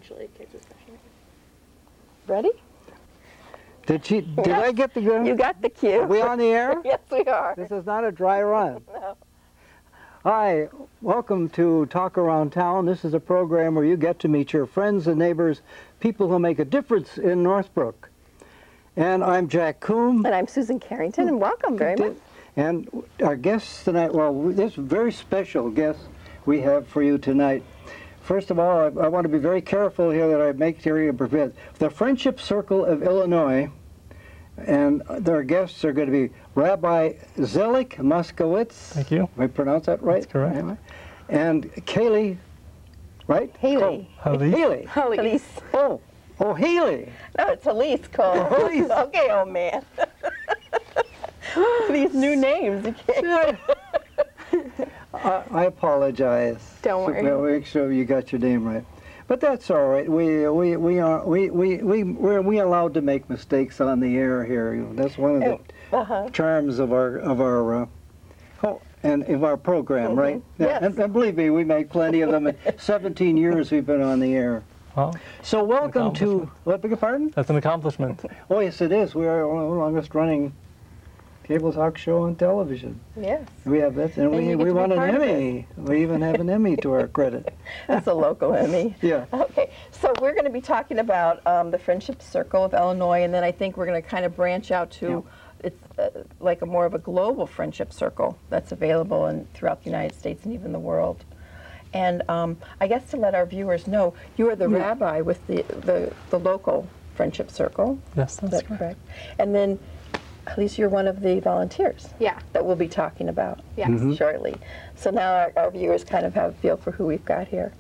essentially kids with special needs. Ready? Did I get the go? You got the cue. Are we on the air? Yes, we are. This is not a dry run. No. Hi, welcome to Talk Around Town. This is a program where you get to meet your friends and neighbors, people who make a difference in Northbrook. And I'm Jack Coombe. And I'm Susan Carrington, and welcome very much. And our guests tonight, well, this very special guest we have for you tonight. First of all, I want to be very careful here that I make sure you're prepared. The Friendship Circle of Illinois, and their guests are going to be Rabbi Zelik Moscowitz. Thank you. Did I pronounce that right? That's correct. Anyway. And Kaylee, right? Haley. Haley. Halyse. Oh, Haley. No, it's Halyse, Cole. Halyse. Okay, old man. These new names. You can't. I apologize. Don't worry. So, make sure you got your name right. But that's all right. We allowed to make mistakes on the air here. You know, that's one of the charms of our program, right? Yes. And believe me, we make plenty of them. In 17 years we've been on the air. Well, So welcome to what? Beg your pardon? that's an accomplishment. Oh yes, it is. We are one of the longest running cable talk show on television. Yes. We have that, and you get we to be won an part of Emmy. We even have an Emmy to our credit. That's a local Emmy. Yeah. Okay, so we're going to be talking about the Friendship Circle of Illinois, and then I think we're going to kind of branch out to it's like more of a global friendship circle that's available throughout the United States and even the world. And I guess to let our viewers know, you are the rabbi with the local friendship circle. Yes, that's Is that correct? And then, at least you're one of the volunteers. Yeah. That we'll be talking about Yes. shortly. So now our viewers kind of have a feel for who we've got here.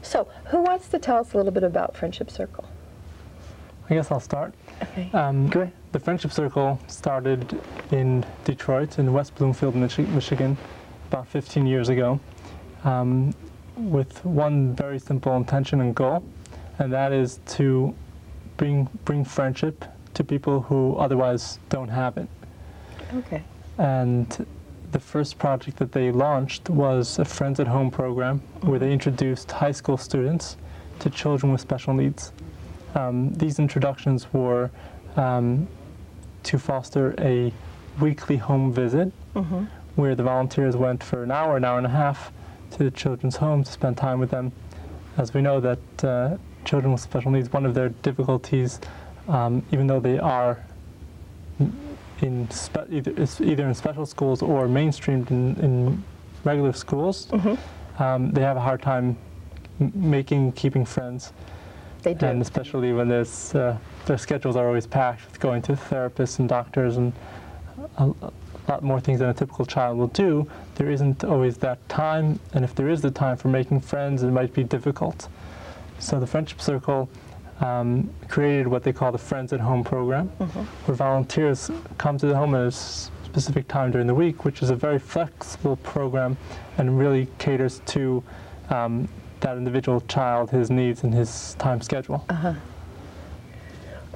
So who wants to tell us a little bit about Friendship Circle? I guess I'll start. Okay. The Friendship Circle started in Detroit, in West Bloomfield, Michigan, about 15 years ago, with one very simple intention and goal, and that is to bring friendship to people who otherwise don't have it. Okay. And the first project that they launched was a Friends at Home program where they introduced high school students to children with special needs. These introductions were to foster a weekly home visit where the volunteers went for an hour and a half to the children's home to spend time with them. As we know that children with special needs, one of their difficulties, even though they are either in special schools or mainstreamed in regular schools, they have a hard time keeping friends. They do. And especially when their schedules are always packed with going to therapists and doctors and a lot more things than a typical child will do, there isn't always that time, and if there is the time for making friends, it might be difficult. So the Friendship Circle created what they call the Friends at Home program, where volunteers come to the home at a specific time during the week, which is a very flexible program and really caters to that individual child, his needs, and his time schedule.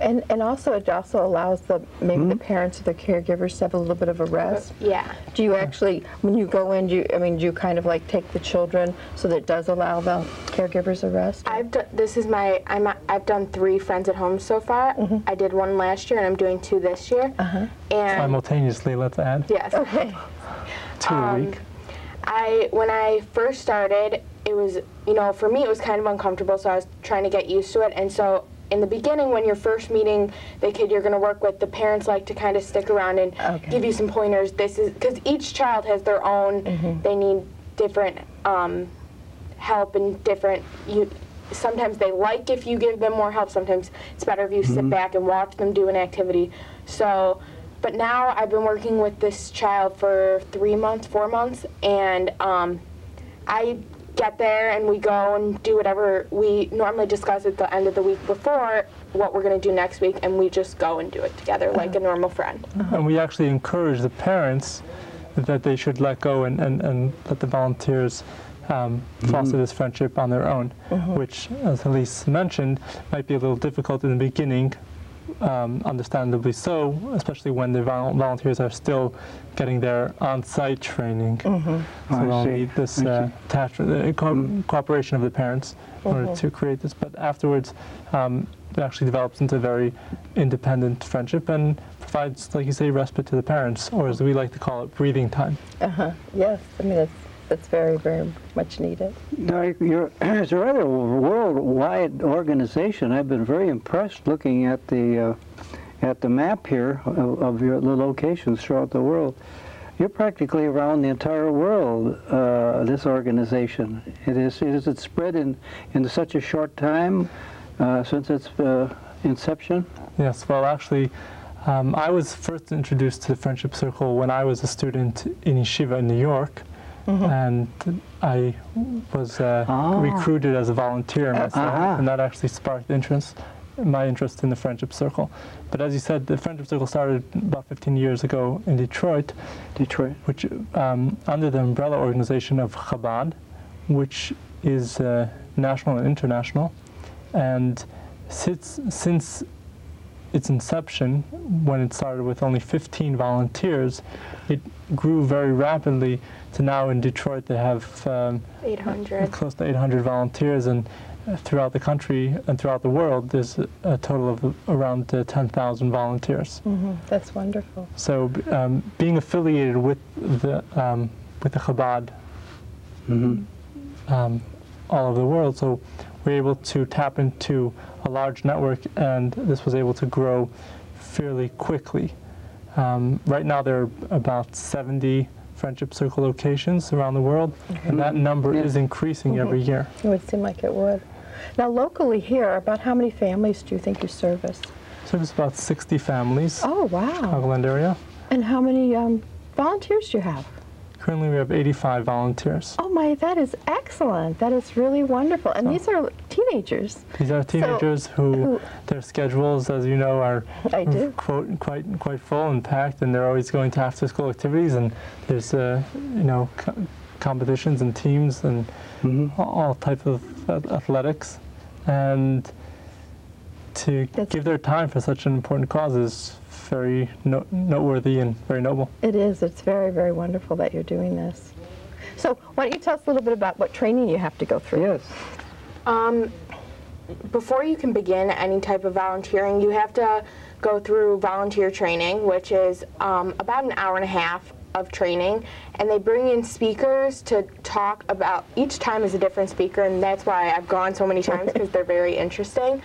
And also it also allows maybe the parents or the caregivers to have a little bit of a rest. Yeah. Do you actually, when you go in, do you kind of like take the children so that it does allow the caregivers a rest? I've done 3 Friends at Home so far. I did 1 last year, and I'm doing 2 this year. And Simultaneously, let's add. yes. Okay. 2 a week. When I first started, it was, for me it was kind of uncomfortable, so I was trying to get used to it. And so in the beginning, when you're first meeting the kid you're going to work with, the parents like to kind of stick around and give you some pointers. This is because each child has their own. They need different help and different. Sometimes they like if you give them more help. Sometimes it's better if you sit back and watch them do an activity. So, but now I've been working with this child for 3 months, 4 months, and I get there and we go and do whatever we normally discuss at the end of the week before what we're going to do next week, and we just go and do it together like a normal friend. And we actually encourage the parents that they should let go and let the volunteers foster this friendship on their own, which, as Halyse mentioned, might be a little difficult in the beginning understandably so, especially when the volunteers are still getting their on-site training. So they'll need this cooperation of the parents in order to create this. But afterwards, it actually develops into a very independent friendship and provides, like you say, respite to the parents, or as we like to call it, breathing time. Yes, I mean, that's very, very much needed. Now, it's a rather worldwide organization. I've been very impressed looking at the map here of the locations throughout the world. You're practically around the entire world, this organization. Is it spread in such a short time since its inception? Yes, well, actually, I was first introduced to the Friendship Circle when I was a student in Yeshiva in New York. And I was recruited as a volunteer myself, and that actually sparked my interest in the Friendship Circle. But as you said, the Friendship Circle started about 15 years ago in Detroit, which under the umbrella organization of Chabad, which is national and international. And since its inception, when it started with only 15 volunteers, it grew very rapidly to now in Detroit they have 800. Close to 800 volunteers, and throughout the country and throughout the world there's a total of around 10,000 volunteers. That's wonderful. So being affiliated with the Chabad all over the world, so we're able to tap into a large network, and this was able to grow fairly quickly. Right now there are about 70 Friendship Circle locations around the world, and that number is increasing every year. It would seem like it would. Now locally here, about how many families do you think you service? Service about 60 families. Oh, wow. Chicagoland area. And how many volunteers do you have? Currently we have 85 volunteers. Oh my, that is excellent. That is really wonderful. And these are teenagers. These are teenagers who their schedules, as you know, are quite full and packed, and they're always going to after-school activities, and there's competitions and teams and all types of athletics, and to give their time for such an important cause is very noteworthy and very noble. It is. It's very, very wonderful that you're doing this. So why don't you tell us a little bit about what training you have to go through? Yes. Before you can begin any type of volunteering, you have to go through volunteer training, which is about an hour and a half of training, and they bring in speakers to talk about, each time is a different speaker, and that's why I've gone so many times, because they're very interesting.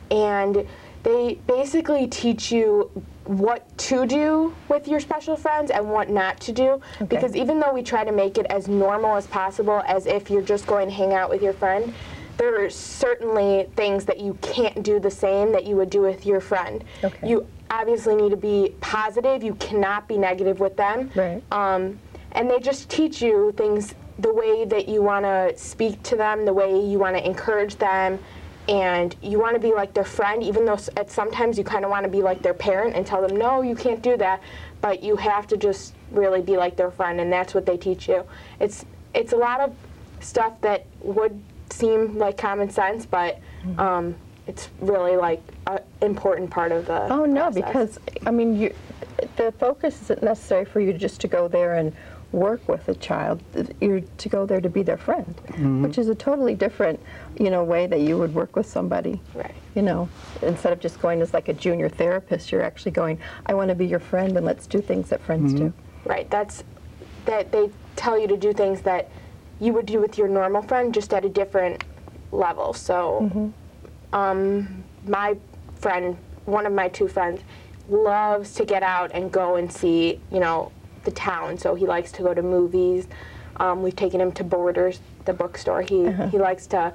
And they basically teach you what to do with your special friends and what not to do, because even though we try to make it as normal as possible, as if you're just going to hang out with your friend, there are certainly things that you can't do the same that you would do with your friend. You obviously need to be positive. You cannot be negative with them. And they just teach you things, the way that you want to speak to them, the way you want to encourage them, and you want to be like their friend, even though sometimes you kind of want to be like their parent and tell them, no, you can't do that, but you have to just really be like their friend, and that's what they teach you. It's a lot of stuff that would seem like common sense, but it's really like an important part of the process. Because, I mean, the focus isn't necessary for you just to go there and work with a child. You're to go there to be their friend, which is a totally different, way that you would work with somebody. Instead of just going as like a junior therapist, you're actually going, I want to be your friend, and let's do things that friends do. That they tell you to do things that you would do with your normal friend, just at a different level. So my friend, one of my two friends, loves to get out and go and see, the town. So he likes to go to movies. We've taken him to Borders, the bookstore. He likes to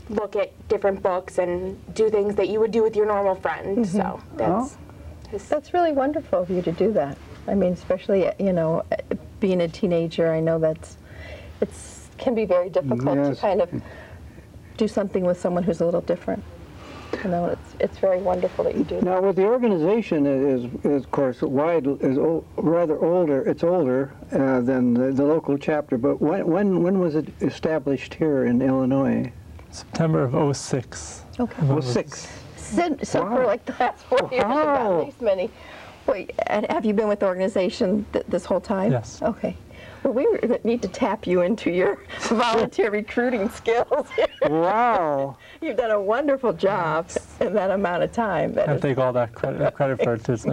look at different books and do things that you would do with your normal friend. So that's really wonderful of you to do that. I mean, especially being a teenager, I know it can be very difficult to kind of do something with someone who's a little different. It's very wonderful that you do that. Now, with the organization is of course rather older. It's older than the local chapter. But when was it established here in Illinois? September of '06. '06. So for like the last 4 years, you've got at least many. Wait, and have you been with the organization this whole time? Yes. Okay. Well, we need to tap you into your volunteer recruiting skills. Wow. You've done a wonderful job in that amount of time. I take all that credit for it. We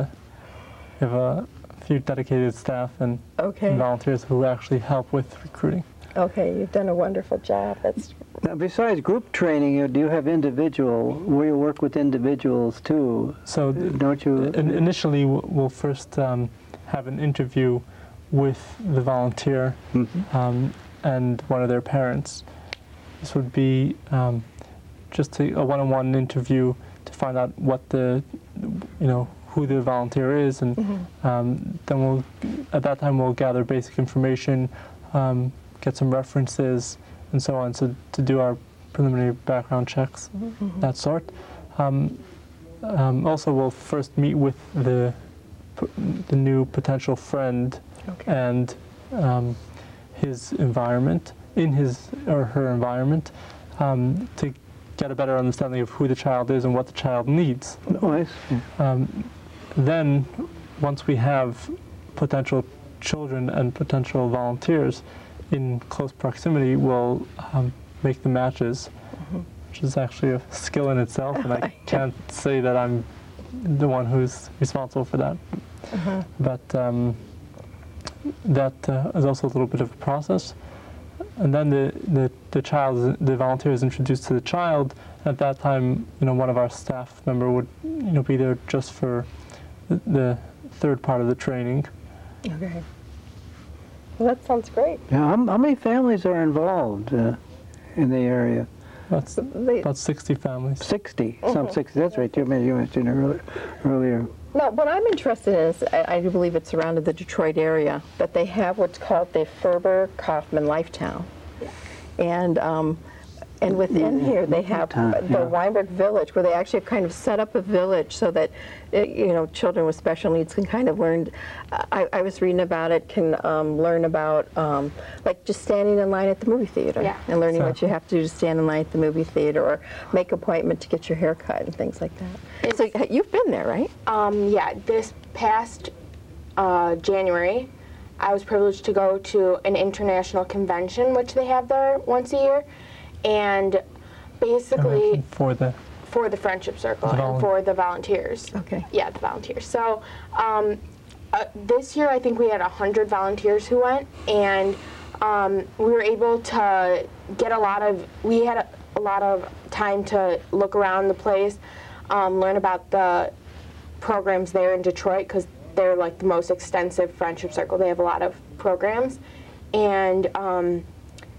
have a few dedicated staff and volunteers who actually help with recruiting. Okay, you've done a wonderful job. That's. Now, besides group training, do you have individual, where you work with individuals too? So don't you? Initially, we'll first have an interview with the volunteer and one of their parents. This would be just a one-on-one interview to find out what who the volunteer is, and then at that time we'll gather basic information, get some references, and so on, so to do our preliminary background checks, that sort. Also, we'll first meet with the new potential friend and his environment, in his or her environment, to get a better understanding of who the child is and what the child needs. Nice. Then, once we have potential children and potential volunteers in close proximity, we'll make the matches, which is actually a skill in itself, and I can't say that I'm the one who's responsible for that. But that is also a little bit of a process. And then the volunteer is introduced to the child. At that time, one of our staff member would, be there just for the third part of the training. Okay. Well, that sounds great. Yeah, how many families are involved in the area? About 60 families. 60, some 60. That's right. You mentioned earlier. Now, what I'm interested in is, I do believe it's around the Detroit area, that they have what's called the Ferber-Kaufman Lifetown. And within here, they have the Weinberg Village, where they actually have kind of set up a village so that, children with special needs can kind of learn. I was reading about it, can learn about, like just standing in line at the movie theater and learning what you have to do to stand in line at the movie theater, or make an appointment to get your hair cut and things like that. So you've been there, right? Yeah, this past January, I was privileged to go to an international convention, which they have there once a year. And basically for the Friendship Circle and for the volunteers. Okay. Yeah, the volunteers. So this year I think we had 100 volunteers who went, and we were able to get we had a lot of time to look around the place, learn about the programs there in Detroit, because they're like the most extensive Friendship Circle. They have a lot of programs. And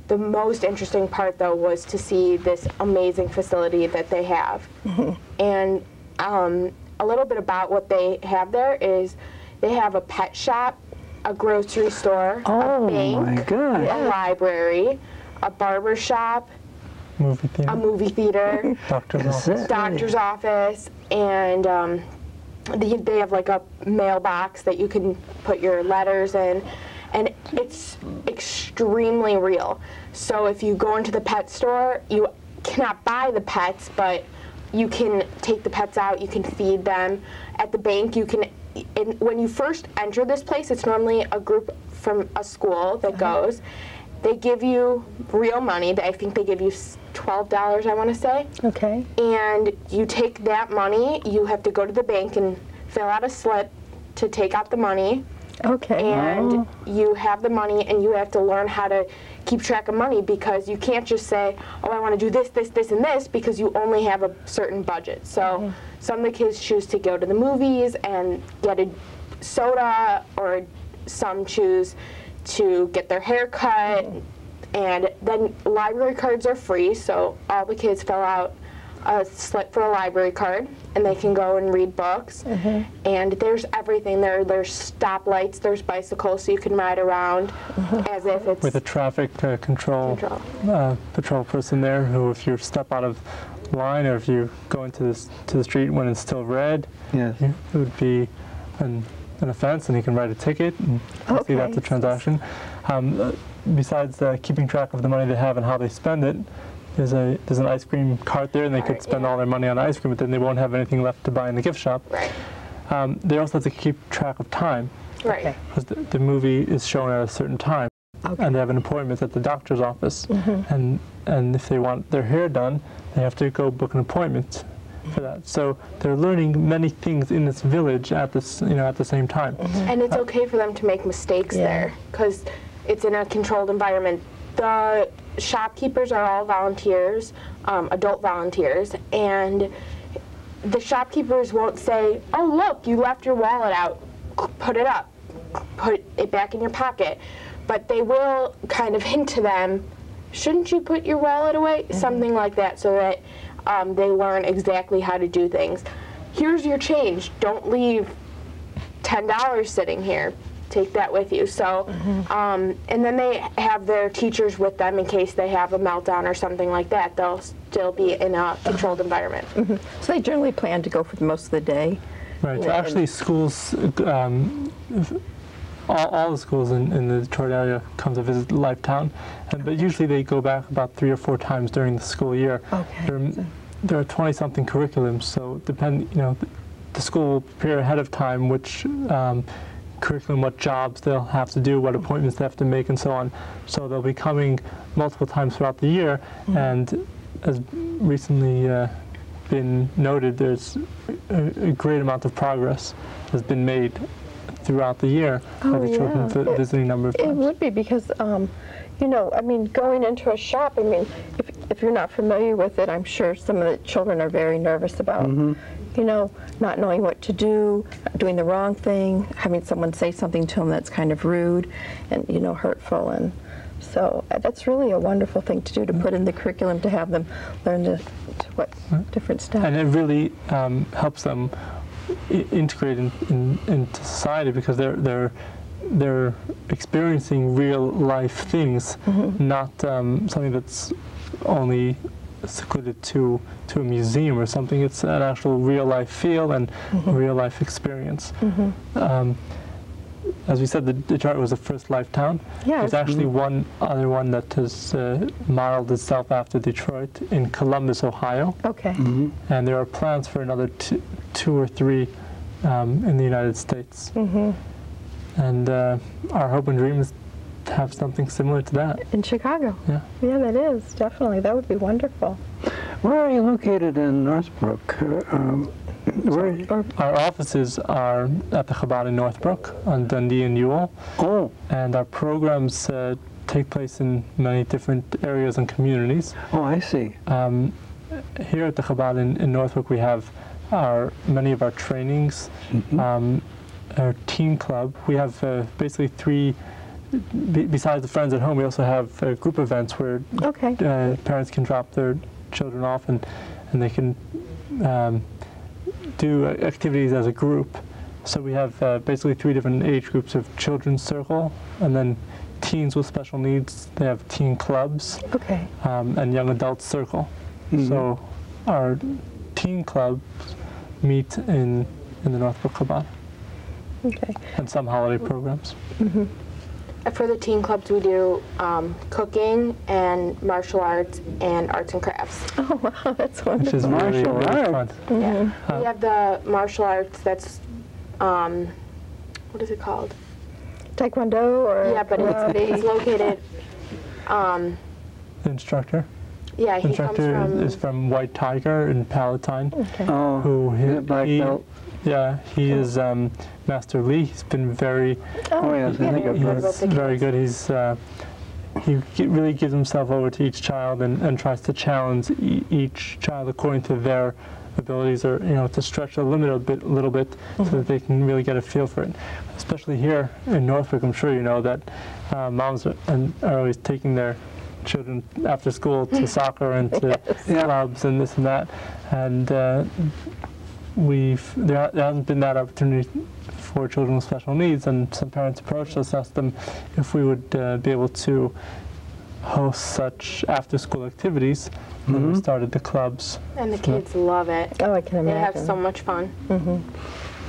the most interesting part, though, was to see this amazing facility that they have. And a little bit about what they have there is they have a pet shop, a grocery store, a bank, a library, a barber shop, a movie theater, doctor's office, and they have like a mailbox that you can put your letters in. And it's extremely real. So if you go into the pet store, you cannot buy the pets, but you can take the pets out, you can feed them. At the bank, you can, when you first enter this place, it's normally a group from a school that goes. They give you real money. I think they give you $12, I want to say. Okay. And you take that money, you have to go to the bank and fill out a slip to take out the money. Okay. And you have the money, and you have to learn how to keep track of money, because you can't just say, oh, I want to do this, this, this, and this, because you only have a certain budget. So some of the kids choose to go to the movies and get a soda, or some choose to get their hair cut. And then library cards are free, so all the kids fill out a slip for a library card, and they can go and read books. And there's everything there. There's stoplights, there's bicycles, so you can ride around as if it's... With a traffic control patrol person there, who, if you step out of line, or if you go into the street when it's still red, it would be an offense, and he can write a ticket, and see that's a transaction. Besides keeping track of the money they have and how they spend it, there's an ice cream cart there, and they could spend all their money on ice cream, but then they won't have anything left to buy in the gift shop. Right. They also have to keep track of time. Right. Because the movie is shown at a certain time, and they have an appointment at the doctor's office, and if they want their hair done, they have to go book an appointment for that. So they're learning many things in this village at this, at the same time. And it's okay for them to make mistakes there, because it's in a controlled environment. The shopkeepers are all volunteers, adult volunteers, and the shopkeepers won't say, "Oh, look, you left your wallet out. Put it up. Put it back in your pocket." But they will kind of hint to them, "Shouldn't you put your wallet away?" Something like that, so that they learn exactly how to do things. Here's your change. Don't leave $10 sitting here. Take that with you. So, and then they have their teachers with them in case they have a meltdown or something like that. They'll still be in a controlled environment. So they generally plan to go for most of the day. Right. So actually, schools, all the schools in the Detroit area come to visit Lifetown, but usually they go back about 3 or 4 times during the school year. Okay. There are 20-something curriculums, so the school will prepare ahead of time which curriculum, what jobs they'll have to do, what appointments they have to make, and so on. So they'll be coming multiple times throughout the year, and as recently been noted, there's a great amount of progress has been made throughout the year by the children visiting a number of times. It would be because, going into a shop, if you're not familiar with it, I'm sure some of the children are very nervous about, not knowing what to do, doing the wrong thing, having someone say something to them that's kind of rude and, hurtful. And so that's really a wonderful thing to do, to put in the curriculum, to have them learn different stuff. And it really helps them integrate into society, because they're experiencing real life things, not something that's only secluded to a museum or something. It's an actual real life feel and real life experience. As we said, the Detroit was the first Lifetown. Yeah. There's actually one other one that has modeled itself after Detroit in Columbus, Ohio. Okay. And there are plans for another 2 or 3 in the United States. And our hope and dream is to have something similar to that. In Chicago. Yeah. Yeah, that is, definitely. That would be wonderful. Where are you located in Northbrook? Our offices are at the Chabad in Northbrook on Dundee and Ewell. Oh. And our programs take place in many different areas and communities. Oh, I see. Here at the Chabad in Northbrook, we have many of our trainings, our teen club. We have basically 3, besides the Friends at Home, we also have group events where parents can drop their children off and they can do activities as a group. So we have basically 3 different age groups of children's circle, and then teens with special needs, they have teen clubs, and young adults circle. So our teen clubs meet in the Northbrook Chabad. And some holiday programs. For the teen clubs, we do cooking and martial arts and arts and crafts. Oh, wow, that's wonderful. Which is really, really fun. Yeah. We have the martial arts that's, what is it called? Taekwondo or but it's located. The instructor? Yeah, he instructor is from White Tiger in Palatine. Black belt. Yeah, he is Master Lee. He's been very, very good. He's he really gives himself over to each child and tries to challenge each child according to their abilities, or to stretch a limit a little bit so that they can really get a feel for it. Especially here in Northbrook, I'm sure you know that moms are always taking their children after school to soccer and to clubs and this and that, and there hasn't been that opportunity for children with special needs, and some parents approached us, asked them if we would be able to host such after-school activities, and we started the clubs. And the kids love it. Oh, I can imagine. They have so much fun.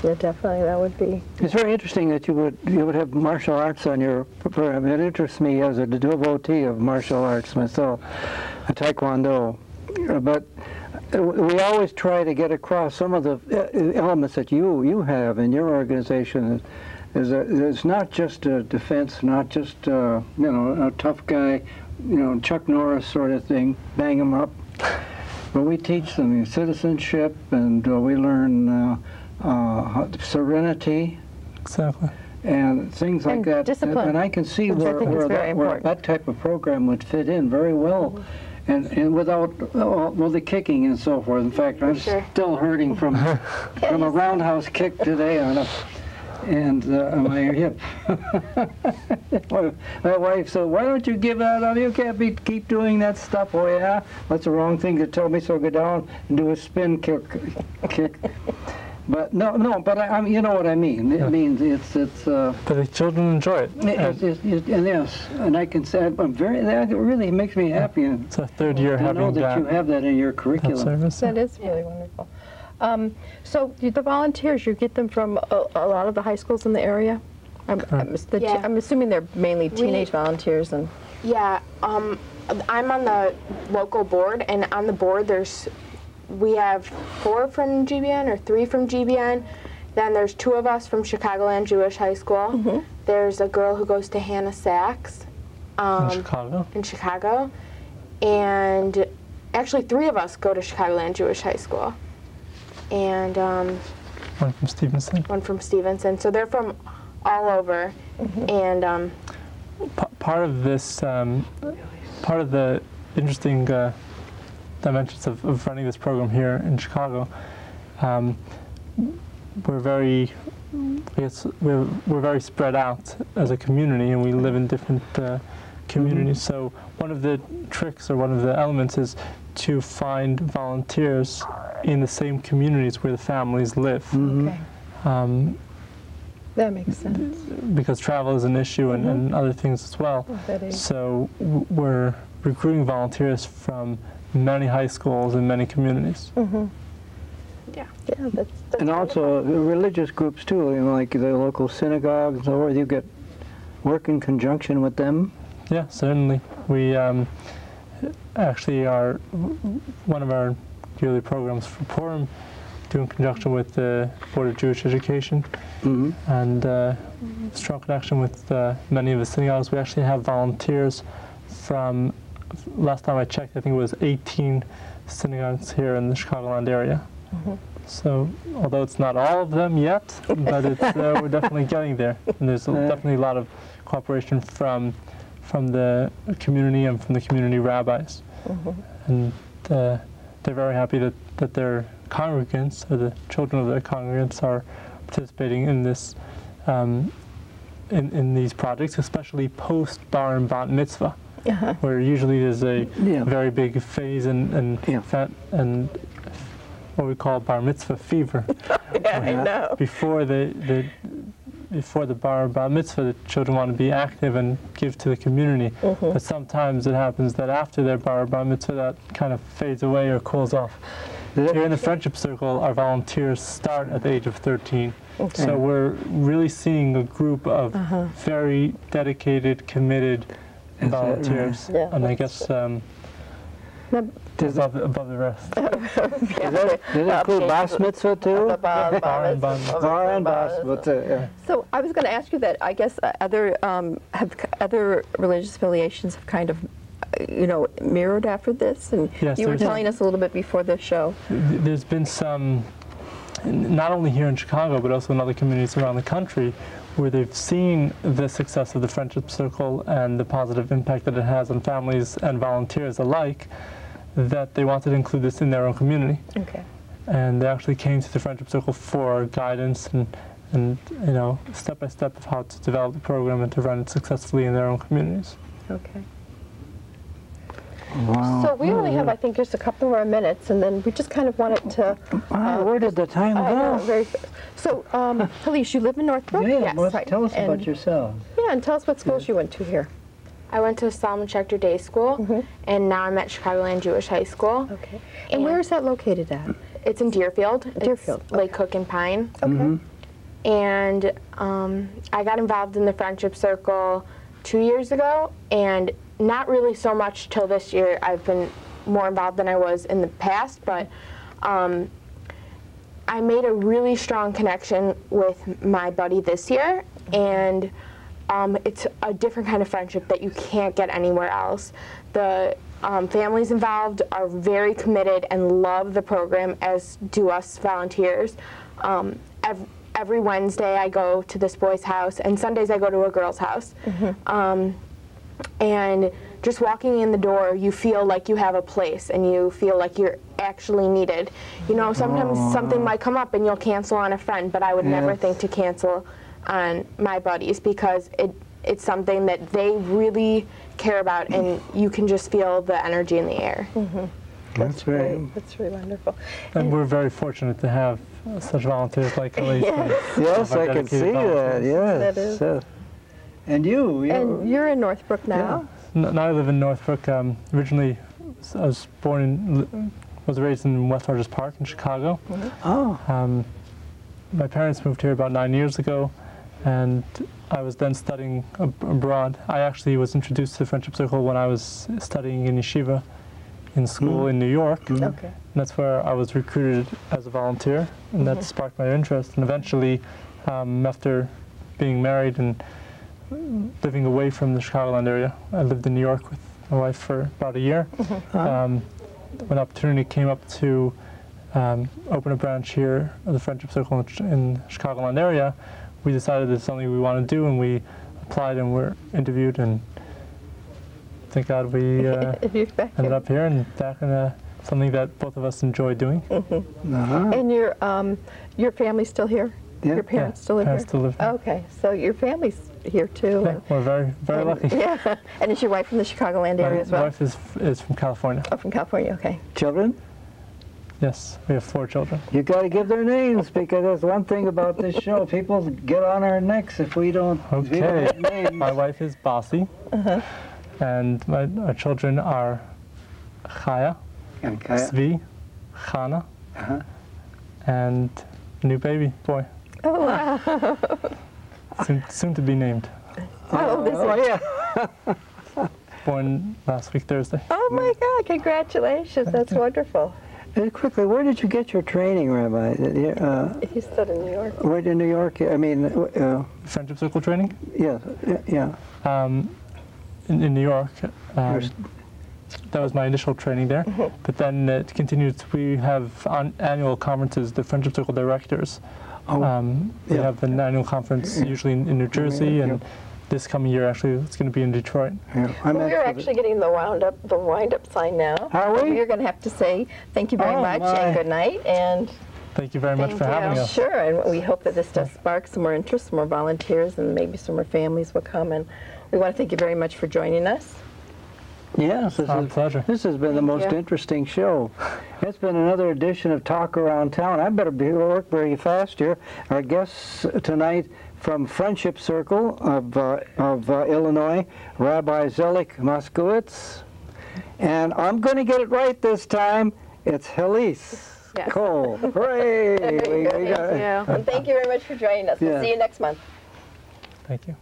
Yeah, definitely, that would be. It's very interesting that you would have martial arts on your program. It interests me as a devotee of martial arts myself, a taekwondo. But we always try to get across some of the elements that you have in your organization. It's not just a defense, not just you know, a tough guy, you know, Chuck Norris sort of thing, bang him up. But we teach them citizenship, and we learn serenity. Exactly. And things like that. Discipline. And I can see where that type of program would fit in very well. And without well, the kicking and so forth. In fact, I'm still hurting from a roundhouse kick today on my hip. My wife said, "Why don't you give that up? You can't keep doing that stuff." Oh yeah, that's the wrong thing to tell me. So go down and do a spin kick. But no. But you know what I mean. It means it's. But the children enjoy it. And yes, and I can say I'm very. That really makes me happy. It's our third year having know that you have that in your curriculum. Service. That is really wonderful. So the volunteers, you get them from a lot of the high schools in the area? I'm assuming they're mainly teenage volunteers. And Yeah, I'm on the local board, and on the board we have 4 from GBN or 3 from GBN. Then there's 2 of us from Chicagoland Jewish High School. There's a girl who goes to Hannah Sachs in Chicago. And actually 3 of us go to Chicagoland Jewish High School. And 1 from Stevenson. 1 from Stevenson. So they're from all over. And part of this, part of the interesting dimensions of running this program here in Chicago, we're very spread out as a community, and we live in different communities. So one of the tricks, or one of the elements, is to find volunteers in the same communities where the families live. Okay. That makes sense. Because travel is an issue, and other things as well. So we're recruiting volunteers from many high schools in many communities. yeah, that's and also religious groups too, you know, like the local synagogues, or you get work in conjunction with them. Yeah, certainly. We actually are one of our yearly programs for Purim, do in conjunction with the Board of Jewish Education, and strong connection with many of the synagogues. We actually have volunteers from, last time I checked, I think it was 18 synagogues here in the Chicagoland area. So, although it's not all of them yet, but it's, we're definitely getting there. And there's definitely a lot of cooperation from the community and from the community rabbis. And they're very happy that their congregants, or the children of their congregants, are participating in this, in these projects, especially post bar and bat mitzvah, where usually there's a very big phase and what we call bar mitzvah fever. I know. Before the bar and bat mitzvah, the children want to be active and give to the community. But sometimes it happens that after their bar and bat mitzvah, that kind of fades away or cools off. Here in the Friendship Circle, our volunteers start at the age of 13. So we're really seeing a group of very dedicated, committed volunteers. And I guess above the rest. Does it include bas mitzvah too? Bar and bas mitzvah. So I was going to ask you that. I guess other religious affiliations have kind of, you know, mirrored after this, and you were telling us a little bit before the show. There's been some, not only here in Chicago, but also in other communities around the country, where they've seen the success of the Friendship Circle and the positive impact that it has on families and volunteers alike, that they wanted to include this in their own community. And they actually came to the Friendship Circle for guidance and you know, step by step of how to develop the program and to run it successfully in their own communities. Wow. So we only have, I think, just a couple more minutes, and then we just kind of wanted to... where did the time go? So, Halyse, you live in Northbrook? Yes. Well, tell us about yourself. Yeah, and tell us what schools you went to here. I went to Solomon Schechter Day School, and now I'm at Chicagoland Jewish High School. And where is that located at? It's in Deerfield. Deerfield. It's Lake Cook and Pine. and I got involved in the friendship circle 2 years ago, and not really so much till this year. I've been more involved than I was in the past, but I made a really strong connection with my buddy this year, and it's a different kind of friendship that you can't get anywhere else. The families involved are very committed and love the program, as do us volunteers. Every Wednesday I go to this boy's house, and Sundays I go to a girl's house. And just walking in the door, you feel like you have a place, and you feel like you're actually needed. You know, sometimes something might come up and you'll cancel on a friend, but I would never think to cancel on my buddies, because it's something that they really care about, and you can just feel the energy in the air. That's right. That's really wonderful. And we're very fortunate to have such volunteers like Halyse. Yes, I can see that. Yes. That is. And you're in Northbrook now? Now I live in Northbrook. Originally, I was was raised in West Rogers Park in Chicago. My parents moved here about 9 years ago, and I was then studying abroad. I actually was introduced to the Friendship Circle when I was studying in yeshiva in school in New York. Okay. And that's where I was recruited as a volunteer, and that sparked my interest. And eventually, after being married and living away from the Chicagoland area, I lived in New York with my wife for about a year. When an opportunity came up to open a branch here of the Friendship Circle in the Chicagoland area, we decided it's something we want to do, and we applied and were interviewed, and thank God we ended up here and back in something that both of us enjoy doing. And your family's still here? Yeah. Your parents still live Parents here? still live here. Okay, so your family's here too. Yeah, we're very, very lucky. Yeah, and is your wife from the Chicagoland area as well? My wife is from California. Oh, from California, okay. Children? Yes, we have 4 children. You got to give their names, because that's one thing about this show. People get on our necks if we don't give Okay. their names. My wife is Bossy, and our children are Chaya, And Kaya. Zvi, Chana, and a new baby boy, Oh, wow. soon to be named. Yeah. Born last week Thursday. Oh my God, congratulations, that's wonderful. Quickly, where did you get your training, Rabbi? He's still in New York. Where in New York? I mean, Friendship Circle training? yeah. In New York. That was my initial training there, but then it continued. We have annual conferences, the Friendship Circle directors. We have an annual conference usually in New Jersey, and this coming year actually it's going to be in Detroit. We're actually getting the wind-up sign now. Are we? You're going to have to say thank you very much and good night, and Thank you very much for having us. Sure, and we hope that this does spark some more interest, some more volunteers, and maybe some more families will come. And we want to thank you very much for joining us. Yes, Our pleasure. This has been the most interesting show. It's been another edition of Talk Around Town. I better work very fast here. Our guests tonight from Friendship Circle of Illinois, Rabbi Zelik Moscowitz. And I'm going to get it right this time. It's Halyse. Yes. Cole. Hooray! Thank you. And thank you very much for joining us. We'll see you next month. Thank you.